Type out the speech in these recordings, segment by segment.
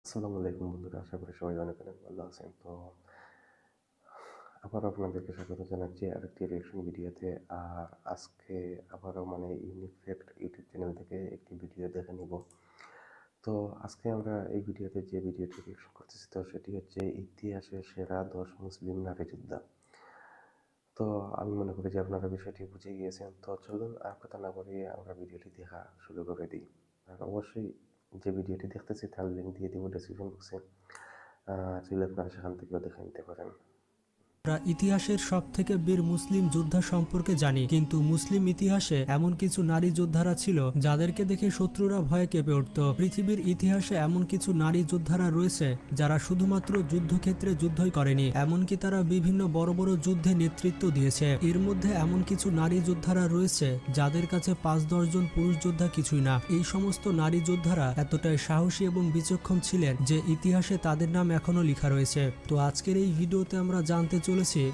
আসসালামু আলাইকুম বন্ধুরা, আশা করি সবাই অনেক অনেক ভালো আছেন। তো আবার আপনাদেরকে স্বাগত জানাচ্ছি আরেকটি রিঅ্যাকশন ভিডিওতে। আর আজকে আবারও ইউনিক ফ্যাক্ট ইউটিউব চ্যানেল থেকে একটি ভিডিও দেখে নিব। তো আজকে আমরা এই ভিডিওতে যে ভিডিওটি রিঅ্যাকশন করতেছি, তো সেটি হচ্ছে ইতিহাসের সেরা 10 মুসলিম নারী যোদ্ধা। তো আমি মনে করি যে আপনারা বিষয়টি বুঝে গিয়েছেন। তো চলুন আর কথা না বাড়িয়ে আমরা ভিডিওটি দেখা শুরু করে দিই। আর অবশ্যই যে ভিডিওটি দেখতেছি তার লিঙ্ক দিয়ে দিব ডেসক্রিপশন বক্সে, চাইলে আপনারা সেখান থেকেও দেখে নিতে পারেন। আমরা ইতিহাসের সবথেকে বীর মুসলিম যোদ্ধা সম্পর্কে জানি, কিন্তু মুসলিম ইতিহাসে এমন কিছু নারী যোদ্ধারা ছিল যাদেরকে দেখে শত্রুরা ভয়ে কেঁপে উঠত। পৃথিবীর ইতিহাসে এমন কিছু নারী যোদ্ধারা রয়েছে যারা শুধুমাত্র যুদ্ধক্ষেত্রে যুদ্ধই করেনি, এমনকি তারা বিভিন্ন বড় বড় যুদ্ধে নেতৃত্ব দিয়েছে। এর মধ্যে এমন কিছু নারী যোদ্ধারা রয়েছে যাদের কাছে 5-10 জন পুরুষ যোদ্ধা কিছুই না। এই সমস্ত নারী যোদ্ধারা এতটাই সাহসী এবং বিচক্ষণ ছিলেন যে ইতিহাসে তাদের নাম এখনো লেখা রয়েছে। তো আজকের এই ভিডিওতে আমরা জানতে চলেছি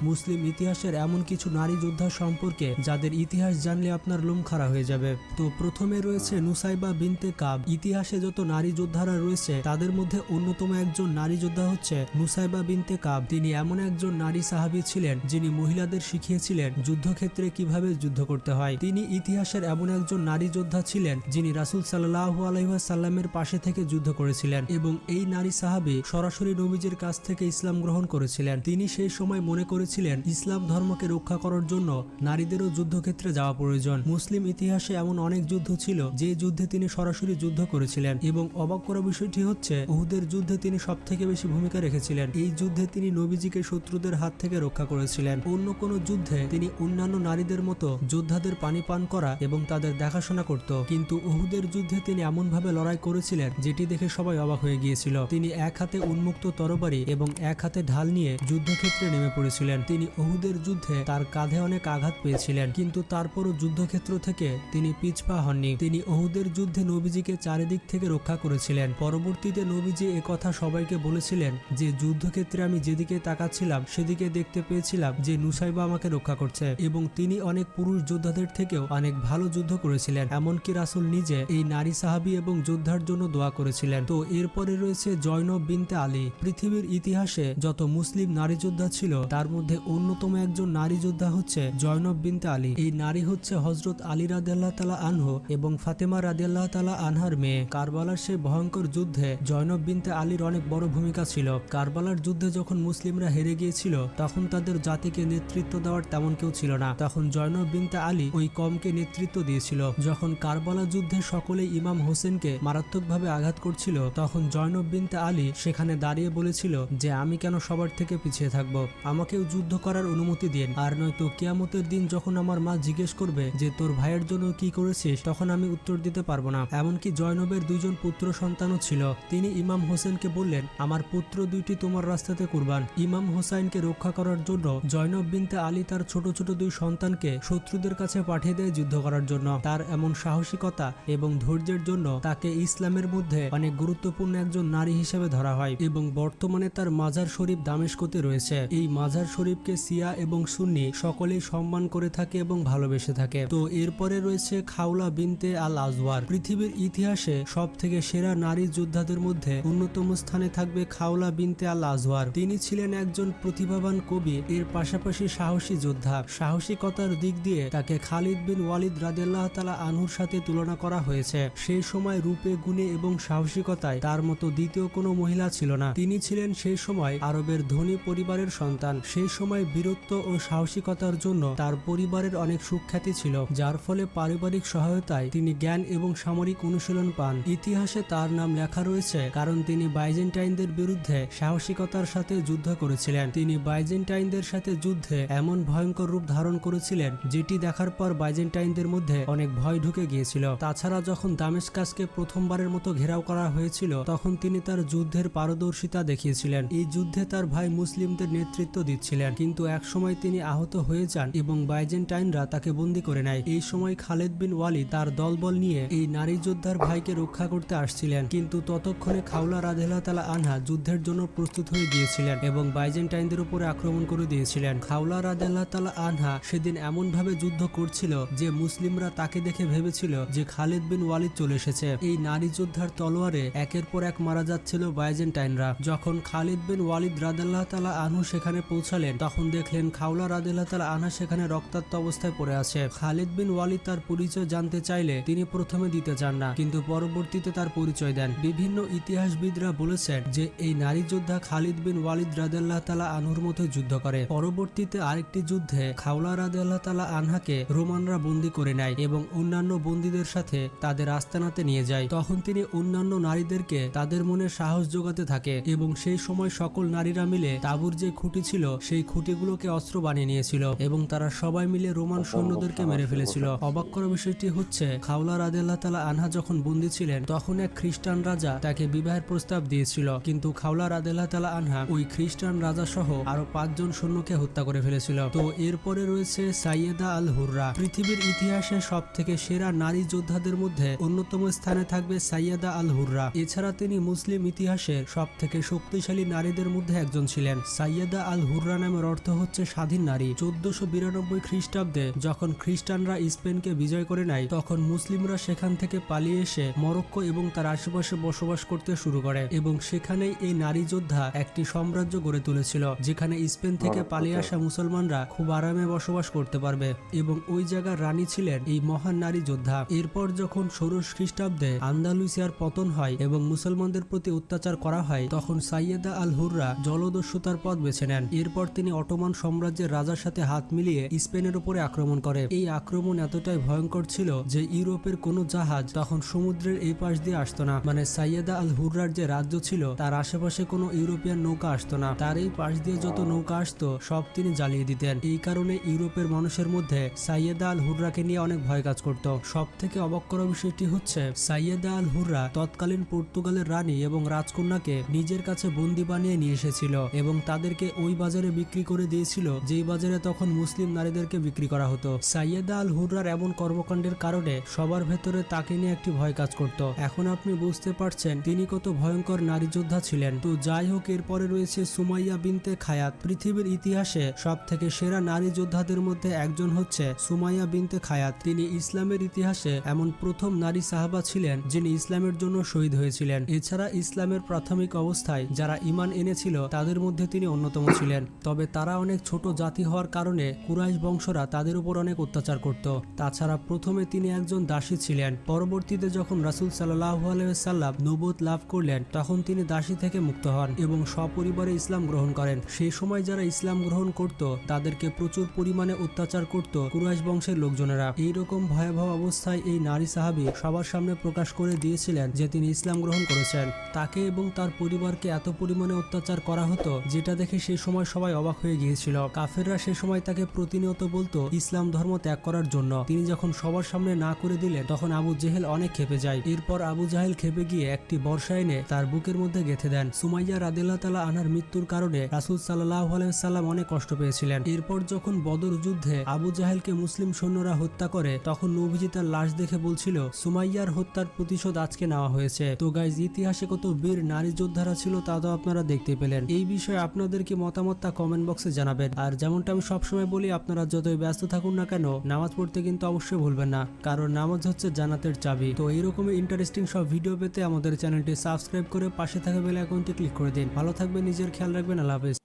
মুসলিম ইতিহাসের এমন কিছু নারী যোদ্ধা সম্পর্কে যাদের ইতিহাস জানলে আপনার লোম খাড়া হয়ে যাবে। তো প্রথমে রয়েছে নুসাইবা বিনতে কাব। ইতিহাসে যত নারী যোদ্ধারা রয়েছে তাদের মধ্যে অন্যতম একজন নারী যোদ্ধা হচ্ছে নুসাইবা বিনতে কাব। তিনি এমন একজন নারী সাহাবী ছিলেন যিনি মহিলাদের শিখিয়েছিলেন যুদ্ধক্ষেত্রে কিভাবে যুদ্ধ করতে হয়। তিনি ইতিহাসের এমন একজন নারী যোদ্ধা ছিলেন যিনি রাসূল সাল্লাল্লাহু আলাইহি ওয়াসাল্লামের পাশে থেকে যুদ্ধ করেছিলেন এবং এই নারী সাহাবী সরাসরি নবীজির কাছ থেকে ইসলাম গ্রহণ করেছিলেন। তিনি সেই সময় মনে করেছিলেন ইসলাম ধর্মকে রক্ষা করার জন্য নারীদেরও যুদ্ধক্ষেত্রে যাওয়া প্রয়োজন। মুসলিম ইতিহাসে এমন অনেক যুদ্ধ ছিল যে যুদ্ধে তিনি সরাসরি যুদ্ধ করেছিলেন এবং অবাক করা বিষয়টি হচ্ছে উহুদের যুদ্ধে তিনি সবথেকে বেশি ভূমিকা রেখেছিলেন। এই যুদ্ধে তিনি নবীজিকে শত্রুদের হাত থেকে রক্ষা করেছিলেন। অন্য কোনো যুদ্ধে তিনি অন্যান্য নারীদের মতো যোদ্ধাদের পানি পান করা এবং তাদের দেখাশোনা করত, কিন্তু উহুদের যুদ্ধে তিনি এমনভাবে লড়াই করেছিলেন যেটি দেখে সবাই অবাক হয়ে গিয়েছিল। তিনি এক হাতে উন্মুক্ত তরবারি এবং এক হাতে ঢাল নিয়ে যুদ্ধক্ষেত্রে নেমে পড়েছিলেন। তিনি উহুদের যুদ্ধে তার কাঁধে অনেক আঘাত পেয়েছিলেন, কিন্তু তারপরও যুদ্ধক্ষেত্র থেকে তিনি পিছপা হননি। তিনি উহুদের যুদ্ধে নবীজিকে চারিদিক থেকে রক্ষা করেছিলেন। পরবর্তীতে নবীজি একথা সবাইকে বলেছিলেন যে যুদ্ধক্ষেত্রে আমি যেদিকে তাকাচ্ছিলাম সেদিকে দেখতে পেয়েছিলাম যে নুসাইবা আমাকে রক্ষা করছে, এবং তিনি অনেক পুরুষ যোদ্ধাদের থেকেও অনেক ভালো যুদ্ধ করেছিলেন। এমনকি রাসূল নিজে এই নারী সাহাবী এবং যোদ্ধার জন্য দোয়া করেছিলেন। তো এরপরে রয়েছে জয়নব বিনতে আলী। পৃথিবীর ইতিহাসে যত মুসলিম নারী যোদ্ধা ছিল তার মধ্যে অন্যতম একজন নারী যোদ্ধা হচ্ছে জয়নব বিনতে আলী। এই নারী হচ্ছে হযরত আলী রাদিয়াল্লাহু তাআলা আনহু এবং ফাতেমা রাদিয়াল্লাহু তাআলা আনহার মেয়ে। কারবালার সেই ভয়ঙ্কর যুদ্ধে জয়নব বিনতে আলীর অনেক বড় ভূমিকা ছিল। কারবালার যুদ্ধে যখন মুসলিমরা হেরে গিয়েছিল তখন তাদের জাতিকে নেতৃত্ব দেওয়ার তেমন কেউ ছিল না। তখন জয়নব বিনতে আলী ওই কমকে নেতৃত্ব দিয়েছিল। যখন কারবালা যুদ্ধে সকলেই ইমাম হোসেনকে মারাত্মকভাবে আঘাত করছিল তখন জয়নব বিনতে আলী সেখানে দাঁড়িয়ে বলেছিল যে আমি কেন সবার থেকে পিছিয়ে থাকবো, আমাকেও যুদ্ধ করার অনুমতি দিন, আর নয়তো কিয়ামতের দিন যখন আমার মা জিজ্ঞেস করবে যে তোর ভাইয়ের জন্য কি করেছিস তখন আমি উত্তর দিতে পারবো না। এমনকি জয়নবের 2 জন পুত্র সন্তানও ছিল। তিনি ইমাম হোসেনকে বললেন আমার পুত্র 2টি তোমার রাস্তাতে কুরবান। ইমাম হোসাইনকে রক্ষা করার জন্য জয়নব বিনতে আলী তার ছোট ছোট 2 সন্তানকে শত্রুদের কাছে পাঠিয়ে দেয় যুদ্ধ করার জন্য। তার এমন সাহসিকতা এবং ধৈর্যের জন্য তাকে ইসলামের মধ্যে অনেক গুরুত্বপূর্ণ একজন নারী হিসেবে ধরা হয় এবং বর্তমানে তার মাজার শরীফ দামেস্কতে রয়েছে। এই মাজার শরীফকে শিয়া এবং সুন্নি সকলেই সম্মান করে থাকে এবং ভালোবেসে থাকে। তো এরপরে রয়েছে খাওলা বিনতে আল আজওয়ার। পৃথিবীর ইতিহাসে সব থেকে সেরা নারী যোদ্ধাদের মধ্যে অন্যতম স্থানে থাকবে খাওলা বিনতে আল আজওয়ার। তিনি ছিলেন একজন প্রতিভাবান কবি, এর পাশাপাশি সাহসী যোদ্ধা। সাহসিকতার দিক দিয়ে তাকে খালিদ বিন ওয়ালিদ রাদিয়াল্লাহু তাআলা আনহুর সাথে তুলনা করা হয়েছে। সেই সময় রূপে গুণে এবং সাহসিকতায় তার মতো দ্বিতীয় কোনো মহিলা ছিল না। তিনি ছিলেন সেই সময় আরবের ধনী পরিবারের সন্তান। সেই সময় বীরত্ব ও সাহসিকতার জন্য তার পরিবারের অনেক সুখ্যাতি ছিল, যার ফলে পারিবারিক সহায়তায় তিনি জ্ঞান এবং সামরিক অনুশীলন পান। ইতিহাসে তার নাম লেখা রয়েছে কারণ তিনি বাইজেন্টাইনদের বিরুদ্ধে সাহসিকতার সাথে যুদ্ধ করেছিলেন। তিনি বাইজেন্টাইনদের সাথে যুদ্ধে এমন ভয়ঙ্কর রূপ ধারণ করেছিলেন যেটি দেখার পর বাইজেন্টাইনদের মধ্যে অনেক ভয় ঢুকে গিয়েছিল। তাছাড়া যখন দামেস্কাসকে প্রথমবারের মতো ঘেরাও করা হয়েছিল তখন তিনি তার যুদ্ধের পারদর্শিতা দেখিয়েছিলেন। এই যুদ্ধে তার ভাই মুসলিমদের নেতৃত্ব দিচ্ছিলেন, কিন্তু একসময় তিনি আহত হয়ে যান এবং বাইজেন্টাইনরা তাকে বন্দী করে নেয়। এই সময় খালেদ বিন ওয়ালিদ তার দলবল নিয়ে এই নারী যোদ্ধার ভাইকে রক্ষা করতে আসছিলেন, কিন্তু ততক্ষণে খাওলা রাদিয়াল্লাহু তাআলা আনহা যুদ্ধের জন্য প্রস্তুত হয়ে গিয়েছিলেন এবং বাইজেন্টাইনদের উপরে আক্রমণ করে দিয়েছিলেন। খাওলা রাদিয়াল্লাহু তাআলা আনহা সেদিন এমনভাবে যুদ্ধ করছিল যে মুসলিমরা তাকে দেখে ভেবেছিল যে খালেদ বিন ওয়ালিদ চলে এসেছে। এই নারী যোদ্ধার তলোয়ারে একের পর এক মারা যাচ্ছিল বাইজেন্টাইনরা। যখন খালিদ বিন ওয়ালিদ রাদিয়াল্লাহু তাআলা আনহু সেখানে পৌঁছালেন, তখন দেখলেন খাওলা রাদিয়াল্লাহু তাআলা আনহা সেখানে রক্তাক্ত অবস্থায় পড়ে আছে। খালিদ বিন ওয়ালিদ তার পরিচয় জানতে চাইলে তিনি প্রথমে দিতে চান না, কিন্তু পরবর্তীতে তার পরিচয় দেন। বিভিন্ন ইতিহাসবিদরা বলেছেন যে এই নারী যোদ্ধা খালিদ বিন ওয়ালিদ রাদিয়াল্লাহু তাআলা আনহুর মতো যুদ্ধ করে। পরবর্তীতে আরেকটি যুদ্ধে খাওলা রাদিয়াল্লাহু তাআলা আনহাকে রোমানরা বন্দী করে নেয় এবং অন্যান্য বন্দীদের সাথে তাদের আস্তানাতে নিয়ে যায়। তখন তিনি অন্যান্য নারীদেরকে তাদের মনে সাহস যোগাতে থাকে এবং সেই সময় সকল নারীরা মিলে তাঁবুর যে খুঁটি ছিল সেই খুঁটিগুলোকে অস্ত্র বানিয়ে নিয়েছিল এবং তারা সবাই মিলে রোমান সৈন্যদেরকে মেরে ফেলেছিল। অবাক করা বিষয়টি হচ্ছে খাওলা রাদিয়াল্লাহু তাআলা আনহা যখন বন্দী ছিলেন তখন এক খ্রিস্টান রাজা তাকে বিবাহের প্রস্তাব দিয়েছিল, কিন্তু খাওলা রাদিয়াল্লাহু তাআলা আনহা ওই খ্রিস্টান রাজা সহ আরো 5 জন সৈন্যকে হত্যা করে ফেলেছিল। তো এরপরে রয়েছে সাইয়েদা আল হুররা। পৃথিবীর ইতিহাসে সব থেকে সেরা নারী যোদ্ধাদের মধ্যে অন্যতম স্থানে থাকবে সাইয়েদা আল হুররা। এছাড়া তিনি মুসলিম ইতিহাসের সব থেকে শক্তিশালী নারীদের মধ্যে একজন ছিলেন। সাইয়েদা আল হুররা নামের অর্থ হচ্ছে স্বাধীন নারী। 1492 খ্রিস্টাব্দে যখন খ্রিস্টানরা স্পেনকে বিজয় করে নেয়, তখন মুসলিমরা সেখান থেকে পালিয়ে এসে মরক্কো এবং তার আশেপাশে বসবাস করতে শুরু করে এবং সেখানেই এই নারী যোদ্ধা একটি সাম্রাজ্য গড়ে তুলেছিল, যেখানে স্পেন থেকে পালিয়ে আসা মুসলমানরা খুব আরামে বসবাস করতে পারবে এবং ওই জায়গার রানী ছিলেন এই মহান নারী যোদ্ধা। এরপর যখন 16 খ্রিস্টাব্দে আন্দালুসিয়ার পতন হয় এবং মুসলমানদের প্রতি অত্যাচার করা হয়, তখন সাইয়েদা আল হুররা জলদস্যুতার পথ বেছে নেন। এরপর তিনি অটোমান সাম্রাজ্যের রাজার সাথে হাত মিলিয়ে স্পেনের উপরে আক্রমণ করে। এই আক্রমণ এতটাই ভয়ঙ্কর ছিল যে ইউরোপের কোনো জাহাজ তখন সমুদ্রের এই পাশ দিয়ে আসতো না। মানে সাইয়েদা আল হুররার যে রাজ্য ছিল তার আশেপাশে কোনো ইউরোপিয়ান নৌকা আসতো না। তার এই পাশ দিয়ে যত নৌকা আসতো সব তিনি জ্বালিয়ে দিতেন। এই কারণে ইউরোপের মানুষের মধ্যে সাইয়েদা আল হুররাকে নিয়ে অনেক ভয় কাজ করত। সব থেকে অবাক করা বিষয়টি হচ্ছে সাইয়েদা আল হুররা তৎকালীন পর্তুগালের রানী এবং রাজকন্যাকে নিজের কাছে বন্দি বানিয়ে নিয়ে এসেছিল এবং তাদেরকে ওই বাজারে বিক্রি করে দিয়েছিল যেই বাজারে তখন মুসলিম নারীদেরকে বিক্রি করা হতো। সাইয়েদা আল হুররার এমন কর্মকাণ্ডের কারণে সবার ভেতরে তাকে নিয়ে একটি ভয় কাজ করত। এখন আপনি বুঝতে পারছেন তিনি কত ভয়ঙ্কর নারী যোদ্ধা ছিলেন। তো যাই হোক, এরপরে রয়েছে সুমাইয়া বিনতে খায়াত। পৃথিবীর ইতিহাসে সব থেকে সেরা নারী যোদ্ধাদের মধ্যে একজন হচ্ছে সুমাইয়া বিনতে খায়াত। তিনি ইসলামের ইতিহাসে এমন প্রথম নারী সাহাবা ছিলেন যিনি ইসলামের জন্য শহীদ হয়েছিলেন। এছাড়া ইসলামের প্রাথমিক অবস্থায় যারা ঈমান এনেছিল তাদের মধ্যে তিনি অন্যতম ছিলেন। তবে তারা অনেক ছোট জাতি হওয়ার কারণে কুরাইশ বংশরা তাদের উপর অনেক অত্যাচার করত। তাছাড়া প্রথমে তিনি একজন দাসী ছিলেন। পরবর্তীতে যখন রাসূল সাল্লাল্লাহু আলাইহি ওয়াসাল্লাম নবুয়ত লাভ করলেন তখন তিনি দাসী থেকে মুক্ত হন এবং সপরিবারে ইসলাম গ্রহণ করেন। সেই সময় যারা ইসলাম গ্রহণ করত তাদেরকে প্রচুর পরিমাণে অত্যাচার করত কুরাইশ বংশের লোকজনেরা। এইরকম ভয়াবহ অবস্থায় এই নারী সাহাবী সবার সামনে প্রকাশ করে দিয়েছিলেন যে তিনি ইসলাম গ্রহণ করেছেন। তাকে এবং তার পরিবারকে এত পরিমাণে অত্যাচার করা হতো যেটা দেখে সেই সময় সবাই অবাক হয়ে গিয়েছিল। কাফেররা সে সময় তাকে প্রতিনিয়ত বলতো ইসলাম ধর্ম ত্যাগ করার জন্য। তিনি যখন সবার সামনে না করে দিলেন তখন আবু জেহেল অনেক ক্ষেপে যায়। এরপর আবু জাহেল ক্ষেপে গিয়ে একটি বর্ষা এনে তার বুকের মধ্যে গেঁথে দেন। সুমাইয়া রাদিয়াল্লাহু তাআলা আনহার মৃত্যুর কারণে রাসূল সাল্লাল্লাহু আলাইহি ওয়াসাল্লাম অনেক কষ্ট পেয়েছিলেন। এরপর যখন বদর যুদ্ধে আবু জাহেলকে মুসলিম সৈন্যরা হত্যা করে তখন নবীজি তার লাশ দেখে বলছিল সুমাইয়ার হত্যার প্রতিশোধ আজকে নেওয়া হয়েছে। তো গাইজ, ইতিহাসে কত বীর নারী যোদ্ধারা ছিল তা তো আপনারা দেখতে পেলেন। এই বিষয়ে আপনাদের কি মতামত তা কমেন্ট বক্সে জানাবেন। আর যেমনটা আমি সবসময় বলি, আপনারা যতই ব্যস্ত থাকুন না কেন নামাজ পড়তে কিন্তু অবশ্যই ভুলবেন না, কারণ নামাজ হচ্ছে জান্নাতের চাবি। তো এইরকমই ইন্টারেস্টিং সব ভিডিও পেতে আমাদের চ্যানেলটি সাবস্ক্রাইব করে পাশে থাকা বেল আইকনটি ক্লিক করে দিন। ভালো থাকবেন, নিজের খেয়াল রাখবেন। আল্লাহ হাফেজ।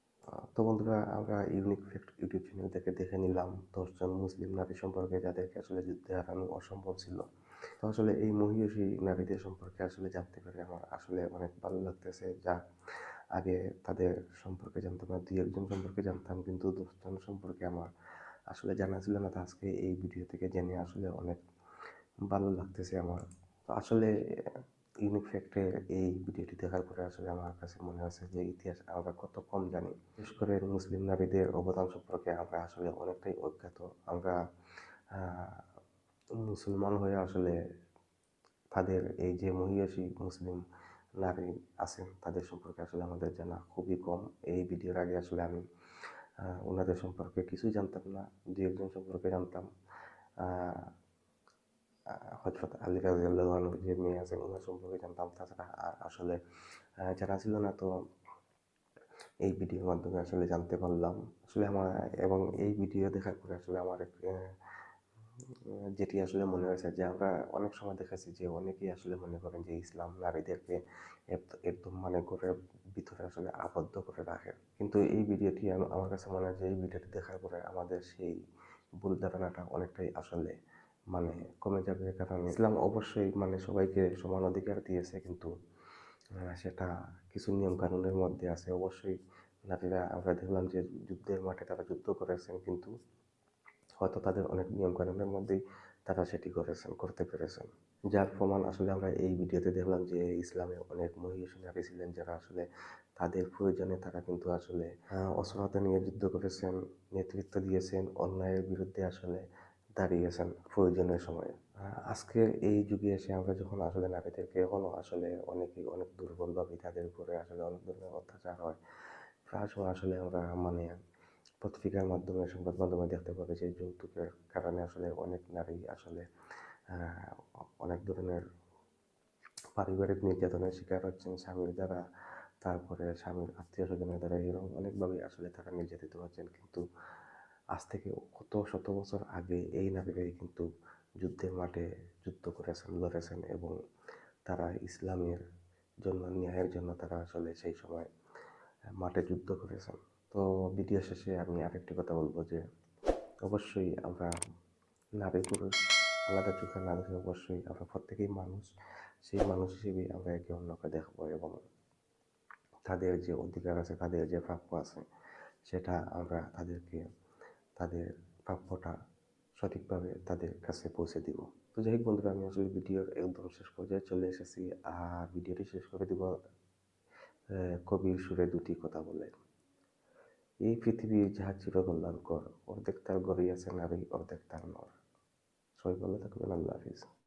তো বন্ধুরা, আমরা ইউনিক ফ্যাক্ট ইউটিউব চ্যানেল থেকে দেখে নিলাম 10 জন মুসলিম নারী সম্পর্কে যাদেরকে আসলে যুদ্ধে হারানো অসম্ভব ছিল। তো আসলে এই মহিষী নারীদের সম্পর্কে আসলে জানতে পেরে আমার আসলে অনেক ভালো লাগতেছে। যা আগে তাদের সম্পর্কে জানতাম না, 2-1 জন সম্পর্কে জানতাম, কিন্তু 10 জন সম্পর্কে আমার আসলে জানা ছিল না। তো আজকে এই ভিডিও থেকে জেনে আসলে অনেক ভালো লাগতেছে আমার। তো আসলে ইউনিক ফ্যাক্টে এই ভিডিওটি দেখার পরে আসলে আমার কাছে মনে হচ্ছে যে ইতিহাস আমরা কত কম জানি। বিশেষ করে মুসলিম নারীদের অবদান সম্পর্কে আমরা আসলে অনেকটাই অজ্ঞাত। আমরা মুসলমান হয়ে আসলে তাদের এই যে মহিষী মুসলিম নারী আছেন তাদের সম্পর্কে আসলে আমাদের জানা খুবই কম। এই ভিডিওর আগে আসলে আমি ওনাদের সম্পর্কে কিছুই জানতাম না, দু একজন সম্পর্কে জানতাম। হযরত আলী রাদিয়াল্লাহু আনহু যে মেয়ে আছেন ওনার সম্পর্কে জানতাম, তাছাড়া আর আসলে জানা ছিল না। তো এই ভিডিওর মাধ্যমে আসলে জানতে পারলাম আসলে আমার, এবং এই ভিডিও দেখার পরে আসলে আমার যেটি আসলে মনে হয়েছে যে আমরা অনেক সময় দেখেছি যে অনেকেই আসলে মনে করেন যে ইসলাম নারীদেরকে একদম মানে ঘরের ভিতরে আসলে আবদ্ধ করে রাখে, কিন্তু এই ভিডিওটি আমার কাছে মনে হয় যে এই ভিডিওটি দেখার পরে আমাদের সেই ভুল ধারণাটা অনেকটাই আসলে মানে কমে যাবে। কারণ ইসলাম অবশ্যই মানে সবাইকে সমান অধিকার দিয়েছে, কিন্তু সেটা কিছু নিয়ম কানুনের মধ্যে আছে। অবশ্যই নারীরা, আমরা দেখলাম যে যুদ্ধের মাঠে তারা যুদ্ধ করেছেন, কিন্তু হয়তো তাদের অনেক নিয়ম কানুনের মধ্যেই তারা সেটি করতে পেরেছেন। যার প্রমাণ আসলে আমরা এই ভিডিওতে দেখলাম যে ইসলামে অনেক মহিষী নারী ছিলেন যারা আসলে তাদের প্রয়োজনে তারা কিন্তু আসলে অস্ত্র হাতে নিয়ে যুদ্ধ করেছেন, নেতৃত্ব দিয়েছেন, অন্যায়ের বিরুদ্ধে আসলে দাঁড়িয়েছেন প্রয়োজনের সময়ে। আজকের এই যুগে এসে আমরা যখন আসলে নারীদেরকে এখনও আসলে অনেকেই অনেক দুর্বল ভাবি, তাদের উপরে আসলে অনেক ধরনের অত্যাচার হয়। প্রায় সময় আসলে আমরা মানে পত্রিকার মাধ্যমে, সংবাদ মাধ্যমে দেখতে পাবে যে যৌতুকের কারণে আসলে অনেক নারী আসলে অনেক ধরনের পারিবারিক নির্যাতনের শিকার হচ্ছেন স্বামীর দ্বারা, তারপরে স্বামীর আত্মীয় স্বজনের দ্বারা, এরকম অনেকভাবেই আসলে তারা নির্যাতিত হচ্ছেন। কিন্তু আজ থেকে কত শত বছর আগে এই নারীরাই কিন্তু যুদ্ধের মাঠে যুদ্ধ করেছেন, লড়েছেন, এবং তারা ইসলামের জন্য, ন্যায়ের জন্য তারা আসলে সেই সময় মাঠে যুদ্ধ করেছেন। তো ভিডিও শেষে আমি আরেকটি কথা বলবো যে অবশ্যই আমরা নারী পুরুষ আলাদা চোখে না দেখে অবশ্যই আমরা প্রত্যেকেই মানুষ, সেই মানুষ হিসেবেই আমরা একে অন্যকে দেখবো, এবং তাদের যে অধিকার আছে, তাদের যে প্রাপ্য আছে, সেটা আমরা তাদেরকে তাদের প্রাপ্যটা সঠিকভাবে তাদের কাছে পৌঁছে দিব। তো যাই হোক বন্ধুরা, আমি আসলে ভিডিওর একদম শেষ পর্যায়ে চলে এসেছি। আর ভিডিওটি শেষ করে দিব কবির সুরে দুটি কথা বলে। এই পৃথিবী যাহা চিরকল্যাণকর, অর্ধেক তার গড়িয়াছে নারী, অর্ধেক তার নর। সবাই ভালো থাকবেন, আল্লাহ হাফিজ।